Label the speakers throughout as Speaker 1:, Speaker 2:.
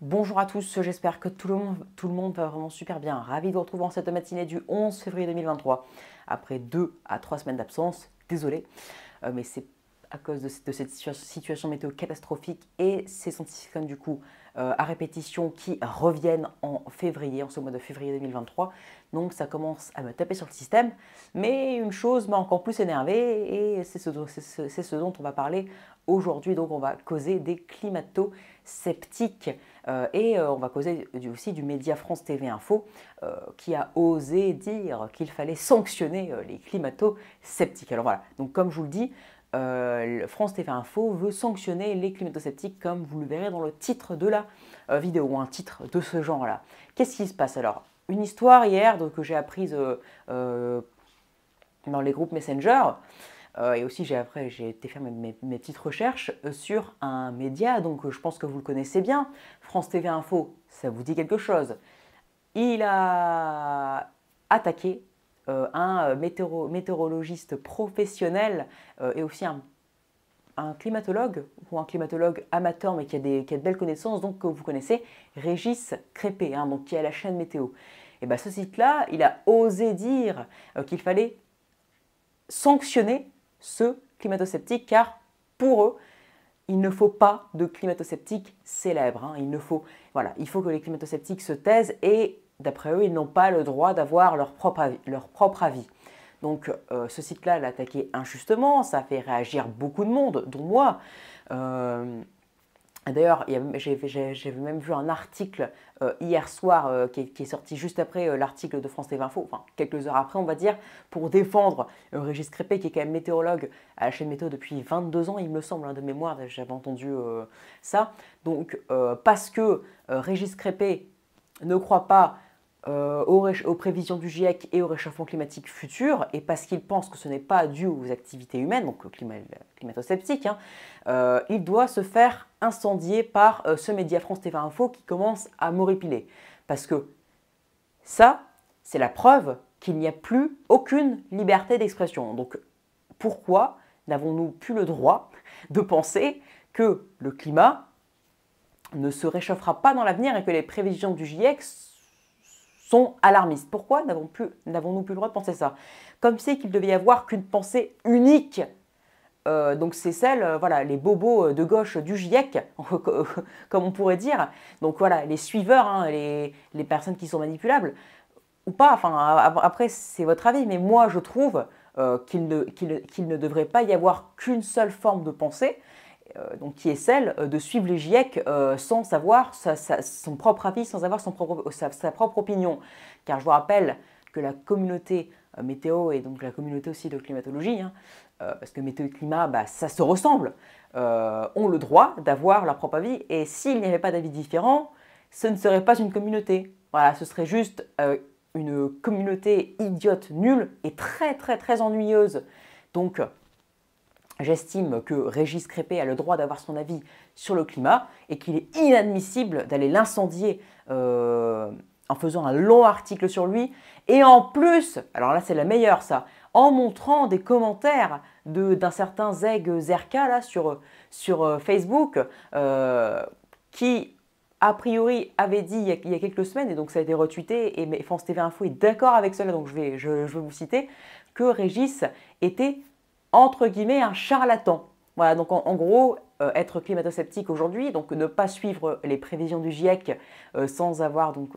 Speaker 1: Bonjour à tous, j'espère que tout le monde va vraiment super bien. Ravi de vous retrouver en cette matinée du 11 février 2023. Après 2 à 3 semaines d'absence, désolé, mais c'est à cause de cette situation météo catastrophique et ces anticyclones du coup à répétition qui reviennent en février, en ce mois de février 2023. Donc ça commence à me taper sur le système, mais une chose m'a encore plus énervé et c'est ce dont on va parler aujourd'hui. Donc on va causer des climato-sceptiques et on va causer aussi du média France TV Info qui a osé dire qu'il fallait sanctionner les climato-sceptiques. Alors voilà, donc comme je vous le dis, France TV Info veut sanctionner les climato-sceptiques comme vous le verrez dans le titre de la vidéo, un titre de ce genre-là. Qu'est-ce qui se passe alors? Une histoire hier que j'ai apprise dans les groupes Messenger. Et aussi, j'ai été faire mes petites recherches sur un média, donc je pense que vous le connaissez bien, France TV Info, ça vous dit quelque chose. Il a attaqué un météorologiste professionnel et aussi un climatologue, ou un climatologue amateur, mais qui a de belles connaissances, donc que vous connaissez, Régis Crépé, donc qui a la chaîne météo. Et bien ce site-là, il a osé dire qu'il fallait sanctionner ce climato-sceptique, car pour eux, il ne faut pas de climato-sceptiques célèbres. Il faut que les climato-sceptiques se taisent et d'après eux, ils n'ont pas le droit d'avoir leur propre avis. Donc ce site-là l'a attaqué injustement, ça a fait réagir beaucoup de monde, dont moi. D'ailleurs, j'ai même vu un article hier soir qui est sorti juste après l'article de France TV Info, enfin quelques heures après on va dire, pour défendre Régis Crépé qui est quand même météorologue à la chaîne météo depuis 22 ans il me semble, de mémoire, j'avais entendu ça. Donc parce que Régis Crépé ne croit pas aux prévisions du GIEC et au réchauffement climatique futur, et parce qu'il pense que ce n'est pas dû aux activités humaines, donc le climato-sceptique, il doit se faire incendier par ce média France TV Info qui commence à m'horripiler. Parce que ça, c'est la preuve qu'il n'y a plus aucune liberté d'expression. Donc pourquoi n'avons-nous plus le droit de penser que le climat ne se réchauffera pas dans l'avenir et que les prévisions du GIEC sont alarmistes? Pourquoi n'avons-nous plus le droit de penser ça? Comme c'est qu'il devait y avoir qu'une pensée unique. Donc c'est celle, voilà, les bobos de gauche du GIEC, comme on pourrait dire. Donc voilà, les suiveurs, les personnes qui sont manipulables, ou pas, enfin après c'est votre avis, mais moi je trouve qu'il ne devrait pas y avoir qu'une seule forme de pensée, donc qui est celle de suivre les GIEC sans avoir son propre avis, sans avoir sa propre opinion. Car je vous rappelle que la communauté météo et donc la communauté aussi de climatologie, parce que météo et climat, ça se ressemble, ont le droit d'avoir leur propre avis. Et s'il n'y avait pas d'avis différent, ce ne serait pas une communauté. Voilà, ce serait juste une communauté idiote, nulle et très très très ennuyeuse. Donc j'estime que Régis Crépé a le droit d'avoir son avis sur le climat et qu'il est inadmissible d'aller l'incendier en faisant un long article sur lui. Et en plus, alors là c'est la meilleure ça, en montrant des commentaires d'un certain Zeg Zerka là, sur Facebook qui a priori avait dit il y a quelques semaines, et donc ça a été retweeté, et France TV Info est d'accord avec cela, donc je vais vous citer, que Régis était entre guillemets un charlatan. Voilà, donc en gros, être climato-sceptique aujourd'hui, donc ne pas suivre les prévisions du GIEC sans avoir donc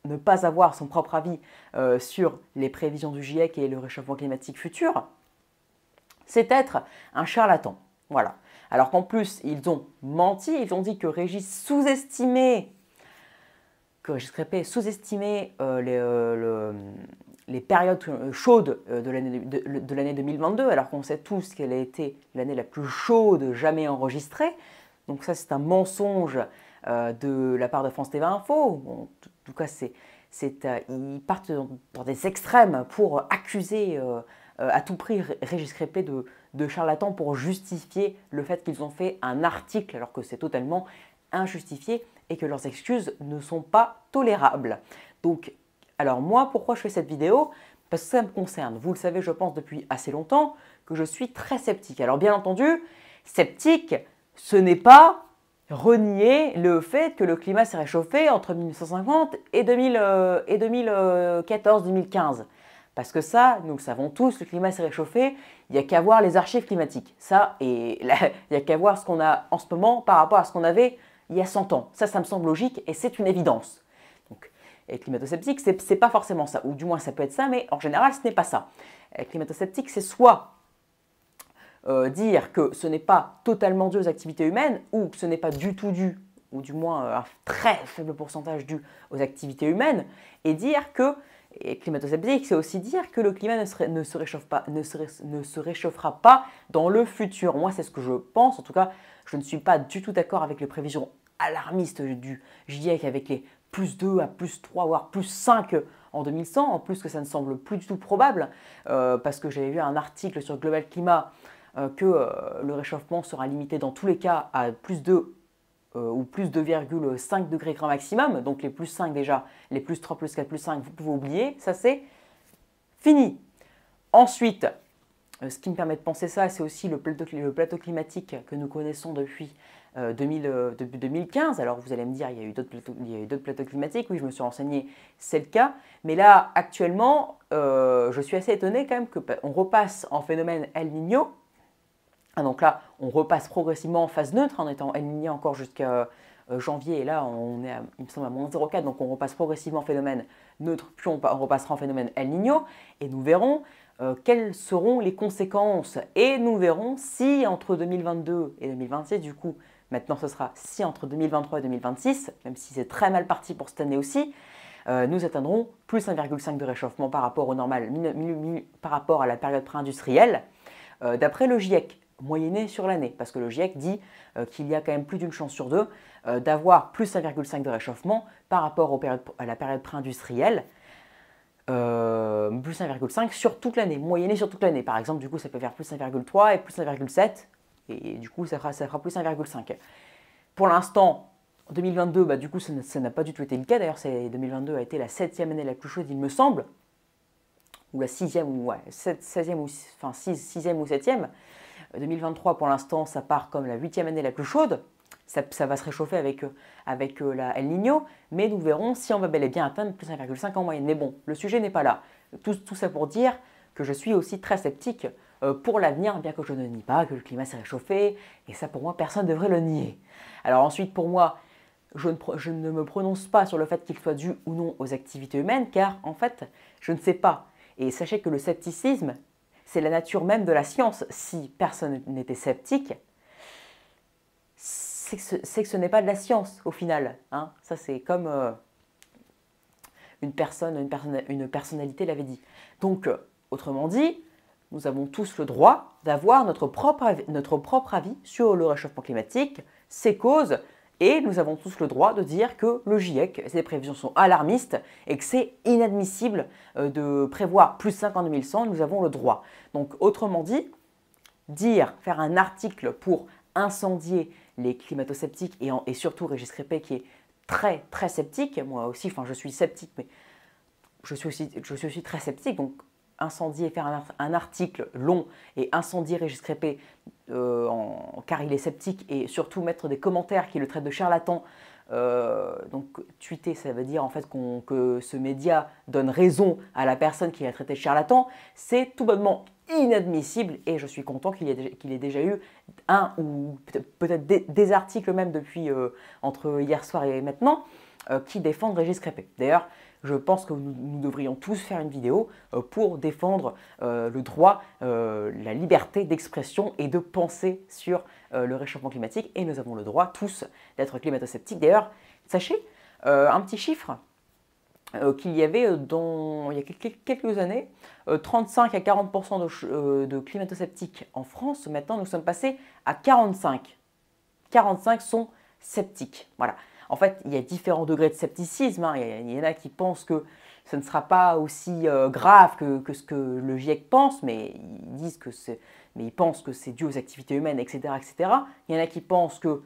Speaker 1: ne pas avoir son propre avis sur les prévisions du GIEC et le réchauffement climatique futur, c'est être un charlatan. Voilà. Alors qu'en plus, ils ont menti, ils ont dit que Régis Crépé sous-estimait les périodes chaudes de l'année 2022, alors qu'on sait tous qu'elle a été l'année la plus chaude jamais enregistrée. Donc ça, c'est un mensonge de la part de France TV Info. Bon, en tout cas, ils partent dans des extrêmes pour accuser à tout prix Régis Crépé de charlatan pour justifier le fait qu'ils ont fait un article alors que c'est totalement injustifié et que leurs excuses ne sont pas tolérables. Donc, alors moi, pourquoi je fais cette vidéo? Parce que ça me concerne. Vous le savez, je pense depuis assez longtemps que je suis très sceptique. Alors bien entendu, sceptique, ce n'est pas renier le fait que le climat s'est réchauffé entre 1950 et 2014-2015. Parce que ça, nous le savons tous, le climat s'est réchauffé, il n'y a qu'à voir les archives climatiques. Ça, et là, il n'y a qu'à voir ce qu'on a en ce moment par rapport à ce qu'on avait il y a 100 ans. Ça me semble logique et c'est une évidence. Donc, et climato-sceptique, c'est pas forcément ça, ou du moins ça peut être ça, mais en général, ce n'est pas ça. Climato-sceptique, c'est soit dire que ce n'est pas totalement dû aux activités humaines, ou que ce n'est pas du tout dû, ou du moins un très faible pourcentage dû aux activités humaines, et dire que, et climato-sceptique, c'est aussi dire que le climat ne se réchauffera pas dans le futur. Moi, c'est ce que je pense, en tout cas, je ne suis pas du tout d'accord avec les prévisions alarmistes du GIEC, avec les plus 2 à plus 3, voire plus 5 en 2100, en plus que ça ne semble plus du tout probable, parce que j'avais vu un article sur Global Climat que le réchauffement sera limité dans tous les cas à plus 2 ou plus 2,5 degrés grand maximum, donc les plus 5 déjà, les plus 3, plus 4, plus 5, vous pouvez oublier, ça c'est fini. Ensuite, ce qui me permet de penser ça, c'est aussi le plateau climatique que nous connaissons depuis 2015. Alors vous allez me dire, il y a eu d'autres plateaux climatiques, oui je me suis renseigné, c'est le cas, mais là actuellement, je suis assez étonné quand même qu'on repasse en phénomène El Niño. Donc là, on repasse progressivement en phase neutre, en étant El Niño encore jusqu'à janvier, et là on est, il me semble, à moins 0,4, donc on repasse progressivement en phénomène neutre, puis on repassera en phénomène El Niño, et nous verrons quelles seront les conséquences, et nous verrons si entre 2022 et 2026, du coup, maintenant ce sera si entre 2023 et 2026, même si c'est très mal parti pour cette année aussi, nous atteindrons plus 1,5 de réchauffement par rapport au normal, par rapport à la période pré-industrielle, d'après le GIEC. Moyenné sur l'année, parce que le GIEC dit qu'il y a quand même plus d'une chance sur deux d'avoir plus 1,5 de réchauffement par rapport à la période pré-industrielle, plus 1,5 sur toute l'année, moyenné sur toute l'année. Par exemple, du coup, ça peut faire plus 1,3 et plus 1,7, et du coup, ça fera plus 1,5. Pour l'instant, en 2022, bah, du coup, ça n'a pas du tout été le cas. D'ailleurs, 2022 a été la 7e année la plus chaude, il me semble, ou la 6e, ou ouais, 16e, enfin 6e ou 7e. 2023, pour l'instant, ça part comme la 8e année la plus chaude. Ça va se réchauffer avec la El Niño, mais nous verrons si on va bel et bien atteindre plus 1,5 en moyenne. Mais bon, le sujet n'est pas là. Tout ça pour dire que je suis aussi très sceptique pour l'avenir, bien que je ne nie pas que le climat s'est réchauffé, et ça pour moi, personne ne devrait le nier. Alors ensuite, pour moi, je ne me prononce pas sur le fait qu'il soit dû ou non aux activités humaines, car en fait, je ne sais pas. Et sachez que le scepticisme, c'est la nature même de la science. Si personne n'était sceptique, c'est que ce n'est pas de la science au final. Hein. Ça, c'est comme une personnalité l'avait dit. Donc, autrement dit, nous avons tous le droit d'avoir notre propre avis sur le réchauffement climatique, ses causes, et nous avons tous le droit de dire que le GIEC, ses prévisions sont alarmistes et que c'est inadmissible de prévoir plus 5 en 2100, nous avons le droit. Donc autrement dit, faire un article pour incendier les climato-sceptiques et surtout Régis Crépé qui est très très sceptique, moi aussi, enfin je suis sceptique, mais je suis aussi très sceptique, donc incendier, faire un article long et incendier Régis Crépé car il est sceptique et surtout mettre des commentaires qui le traitent de charlatan. Donc tweeter, ça veut dire en fait que ce média donne raison à la personne qui l'a traité de charlatan. C'est tout bonnement inadmissible et je suis content qu'il ait déjà eu un ou peut-être des articles même depuis entre hier soir et maintenant qui défendent Régis Crépé. D'ailleurs, je pense que nous devrions tous faire une vidéo pour défendre le droit, la liberté d'expression et de penser sur le réchauffement climatique. Et nous avons le droit tous d'être climato-sceptiques. D'ailleurs, sachez, un petit chiffre, qu'il y avait il y a quelques années, 35 à 40% de climato-sceptiques en France. Maintenant, nous sommes passés à 45. 45 sont sceptiques. Voilà. En fait, il y a différents degrés de scepticisme. Hein. Il y en a qui pensent que ce ne sera pas aussi grave que ce que le GIEC pense, mais ils pensent que c'est dû aux activités humaines, etc., etc. Il y en a qui pensent que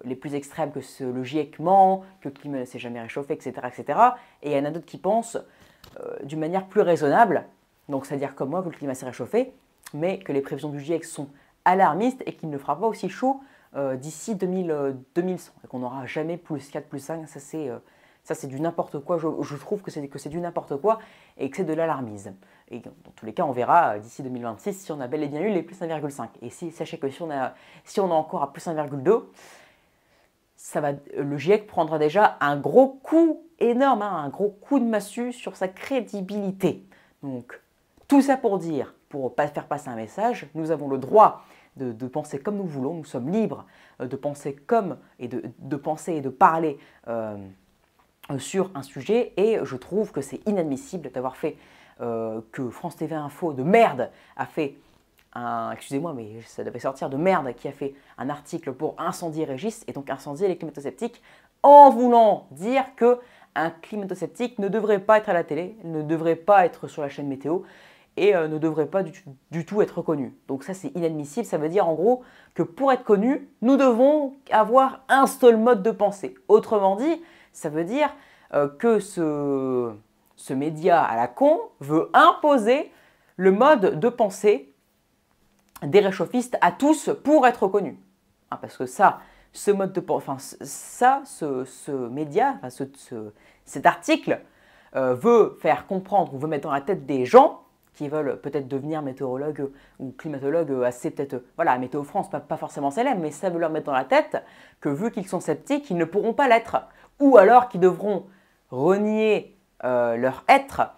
Speaker 1: les plus extrêmes, que le GIEC ment, que le climat ne s'est jamais réchauffé, etc., etc. Et il y en a d'autres qui pensent d'une manière plus raisonnable, donc c'est-à-dire comme moi, que le climat s'est réchauffé, mais que les prévisions du GIEC sont alarmistes et qu'il ne fera pas aussi chaud d'ici 2100 et qu'on n'aura jamais plus 4, plus 5. Ça, c'est du n'importe quoi. Je trouve que c'est du n'importe quoi et que c'est de l'alarmisme. Et dans tous les cas, on verra d'ici 2026 si on a bel et bien eu les plus 1,5. Et sachez que si on a encore à plus 1,2, le GIEC prendra déjà un gros coup énorme, hein, un gros coup de massue sur sa crédibilité. Donc, tout ça pour dire, pour faire passer un message, nous avons le droit de penser comme nous voulons, nous sommes libres de penser comme et de penser et de parler sur un sujet, et je trouve que c'est inadmissible d'avoir fait que France TV Info de merde a fait excusez-moi, mais ça devait sortir de merde, qui a fait un article pour incendier Régis, et donc incendier les climato-sceptiques, en voulant dire qu'un climato-sceptique ne devrait pas être à la télé, ne devrait pas être sur la chaîne météo, et ne devrait pas du tout être reconnu. Donc ça, c'est inadmissible. Ça veut dire en gros que pour être connu, nous devons avoir un seul mode de pensée. Autrement dit, ça veut dire que ce média à la con veut imposer le mode de pensée des réchauffistes à tous pour être reconnus. Hein, parce que ça, ce mode de pensée, enfin ce média, enfin, cet article veut faire comprendre ou veut mettre dans la tête des gens qui veulent peut-être devenir météorologues ou climatologues assez peut-être, voilà, Météo France, pas forcément célèbre, mais ça veut leur mettre dans la tête que vu qu'ils sont sceptiques, ils ne pourront pas l'être. Ou alors qu'ils devront renier leur être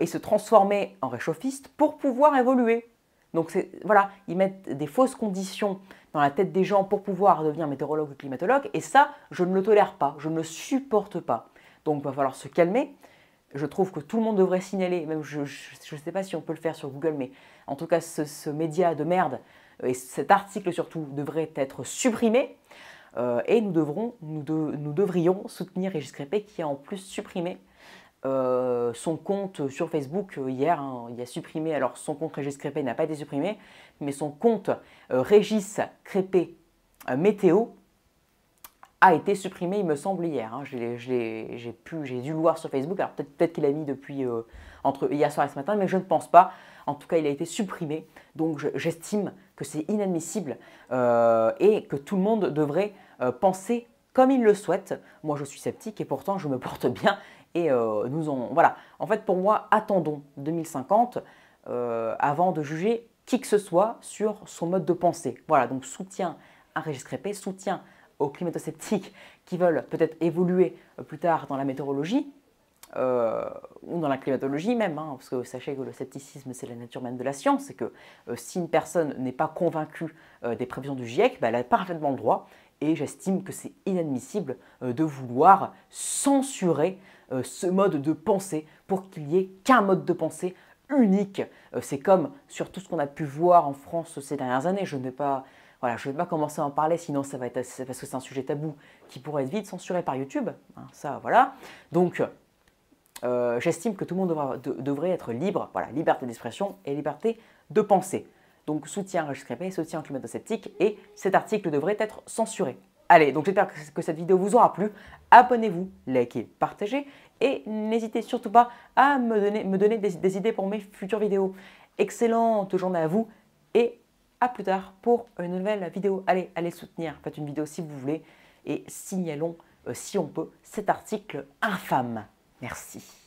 Speaker 1: et se transformer en réchauffistes pour pouvoir évoluer. Donc voilà, ils mettent des fausses conditions dans la tête des gens pour pouvoir devenir météorologue ou climatologue, et ça, je ne le tolère pas, je ne le supporte pas. Donc il va falloir se calmer. Je trouve que tout le monde devrait signaler, même je ne sais pas si on peut le faire sur Google, mais en tout cas ce média de merde et cet article surtout devrait être supprimé. Et nous devrions soutenir Régis Crépé qui a en plus supprimé son compte sur Facebook hier. Hein, il a supprimé, alors son compte Régis Crépé n'a pas été supprimé, mais son compte Régis Crépé Météo a été supprimé, il me semble, hier. Hein. J'ai dû le voir sur Facebook, alors peut-être qu'il a mis depuis entre hier soir et ce matin, mais je ne pense pas. En tout cas, il a été supprimé, donc j'estime que c'est inadmissible et que tout le monde devrait penser comme il le souhaite. Moi, je suis sceptique et pourtant, je me porte bien. Et voilà. En fait, pour moi, attendons 2050 avant de juger qui que ce soit sur son mode de pensée. Voilà, donc soutien à Régis Crépé, soutien aux climato-sceptiques qui veulent peut-être évoluer plus tard dans la météorologie ou dans la climatologie même, hein, parce que sachez que le scepticisme, c'est la nature même de la science, et que si une personne n'est pas convaincue des prévisions du GIEC, elle a parfaitement le droit. Et j'estime que c'est inadmissible de vouloir censurer ce mode de pensée pour qu'il n'y ait qu'un mode de pensée unique. C'est comme sur tout ce qu'on a pu voir en France ces dernières années. Je ne vais pas commencer à en parler, sinon ça va être parce que c'est un sujet tabou qui pourrait être vite censuré par YouTube. Hein, ça, voilà. Donc, j'estime que tout le monde devrait être libre. Voilà, liberté d'expression et liberté de penser. Donc soutien à Régis Crépé, soutien aux climato-sceptiques, et cet article devrait être censuré. Allez, donc j'espère que cette vidéo vous aura plu. Abonnez-vous, likez, partagez, et n'hésitez surtout pas à me donner des idées pour mes futures vidéos. Excellente journée à vous, et à plus tard pour une nouvelle vidéo. Allez soutenir, faites une vidéo si vous voulez, et signalons, si on peut, cet article infâme. Merci.